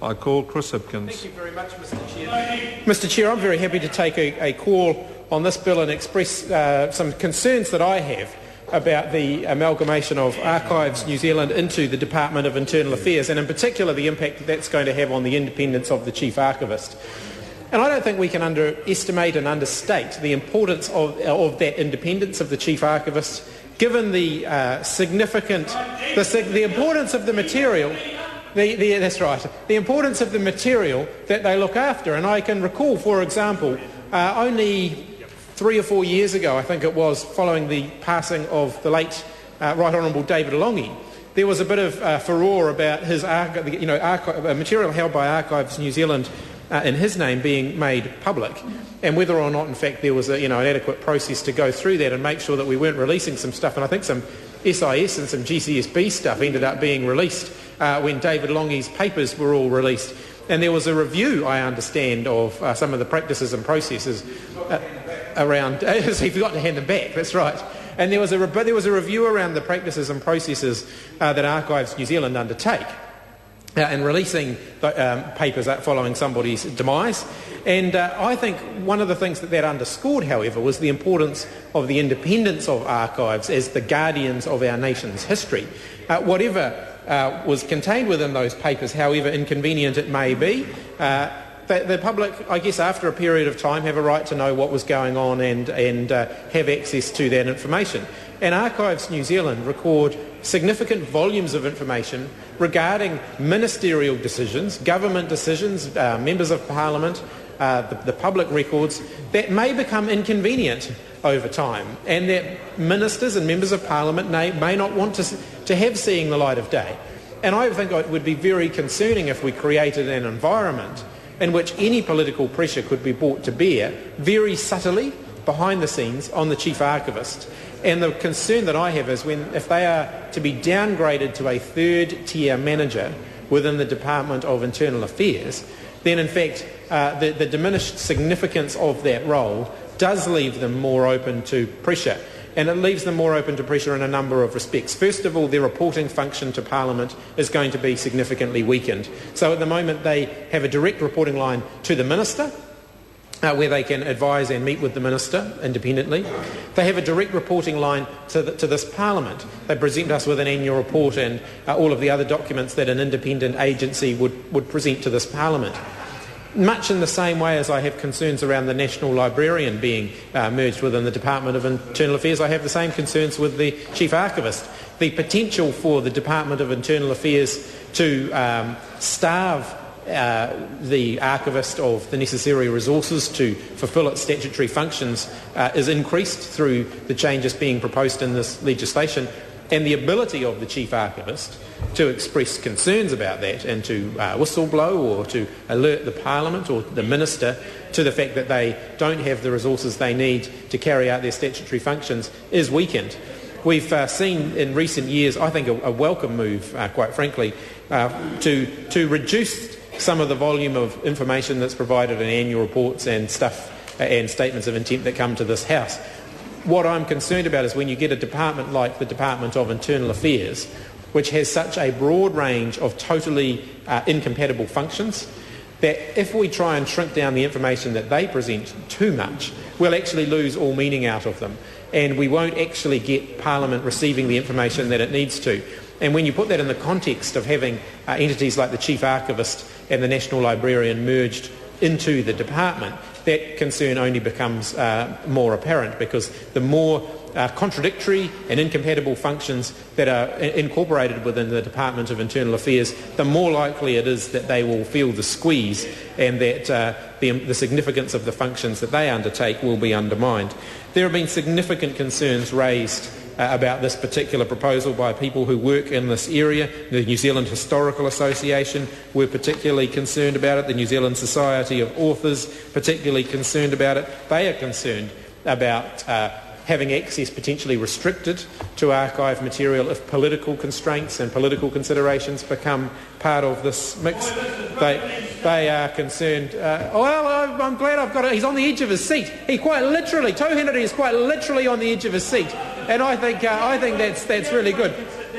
I call Chris Hipkins. Thank you very much, Mr Chair. Mr Chair, I'm very happy to take a call on this bill and express some concerns that I have about the amalgamation of Archives New Zealand into the Department of Internal Affairs, and in particular the impact that that's going to have on the independence of the Chief Archivist. And I don't think we can underestimate and understate the importance of that independence of the Chief Archivist, given the the importance of the material. That's right. The importance of the material that they look after. And I can recall, for example, only 3 or 4 years ago, I think it was, following the passing of the late Right Honourable David Longi, there was a bit of furore about his material held by Archives New Zealand in his name being made public, and whether or not, in fact, there was an adequate process to go through that and make sure that we weren't releasing some stuff. And I think some SIS and some GCSB stuff ended up being released when David Longi's papers were all released. And there was a review, I understand, of some of the practices and processes around... so he forgot to hand them back, that's right. And there was a review around the practices and processes that Archives New Zealand undertake and releasing papers following somebody's demise. And I think one of the things that underscored, however, was the importance of the independence of archives as the guardians of our nation's history. Whatever was contained within those papers, however inconvenient it may be, the public, I guess, after a period of time, have a right to know what was going on and have access to that information. And Archives New Zealand record significant volumes of information regarding ministerial decisions, government decisions, members of parliament, the public records that may become inconvenient over time, and that ministers and members of parliament may not want to have seeing the light of day. And I think it would be very concerning if we created an environment in which any political pressure could be brought to bear very subtly behind the scenes on the Chief Archivist. And the concern that I have is if they are to be downgraded to a third-tier manager within the Department of Internal Affairs, then in fact the diminished significance of that role does leave them more open to pressure. And it leaves them more open to pressure in a number of respects. First of all, their reporting function to Parliament is going to be significantly weakened. So at the moment they have a direct reporting line to the Minister, where they can advise and meet with the Minister independently. They have a direct reporting line to this Parliament. They present us with an annual report and all of the other documents that an independent agency would present to this Parliament. Much in the same way as I have concerns around the National Librarian being merged within the Department of Internal Affairs, I have the same concerns with the Chief Archivist. The potential for the Department of Internal Affairs to starve the archivist of the necessary resources to fulfil its statutory functions is increased through the changes being proposed in this legislation, and the ability of the Chief Archivist to express concerns about that and to whistleblow or to alert the Parliament or the Minister to the fact that they don't have the resources they need to carry out their statutory functions is weakened. We've seen in recent years, I think, a welcome move, quite frankly, to reduce some of the volume of information that's provided in annual reports and stuff and statements of intent that come to this House. What I'm concerned about is when you get a department like the Department of Internal Affairs, which has such a broad range of totally incompatible functions, that if we try and shrink down the information that they present too much, we'll actually lose all meaning out of them, and we won't actually get Parliament receiving the information that it needs to. And when you put that in the context of having entities like the Chief Archivist and the National Librarian merged into the department, that concern only becomes more apparent, because the more contradictory and incompatible functions that are incorporated within the Department of Internal Affairs, the more likely it is that they will feel the squeeze and that the significance of the functions that they undertake will be undermined. There have been significant concerns raised about this particular proposal by people who work in this area. The New Zealand Historical Association were particularly concerned about it. The New Zealand Society of Authors particularly concerned about it. They are concerned about having access potentially restricted to archive material if political constraints and political considerations become part of this mix. They are concerned. I'm glad I've got it. He's on the edge of his seat. He quite literally, Tauheneri is quite literally on the edge of his seat, and I think that's really good.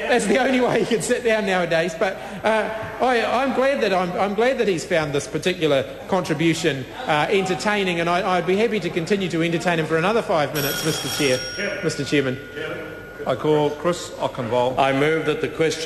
That's the only way he can sit down nowadays. But I'm glad that he's found this particular contribution entertaining, and I'd be happy to continue to entertain him for another 5 minutes, Mr. Chairman. I call Chris Ockenwald. I move that the question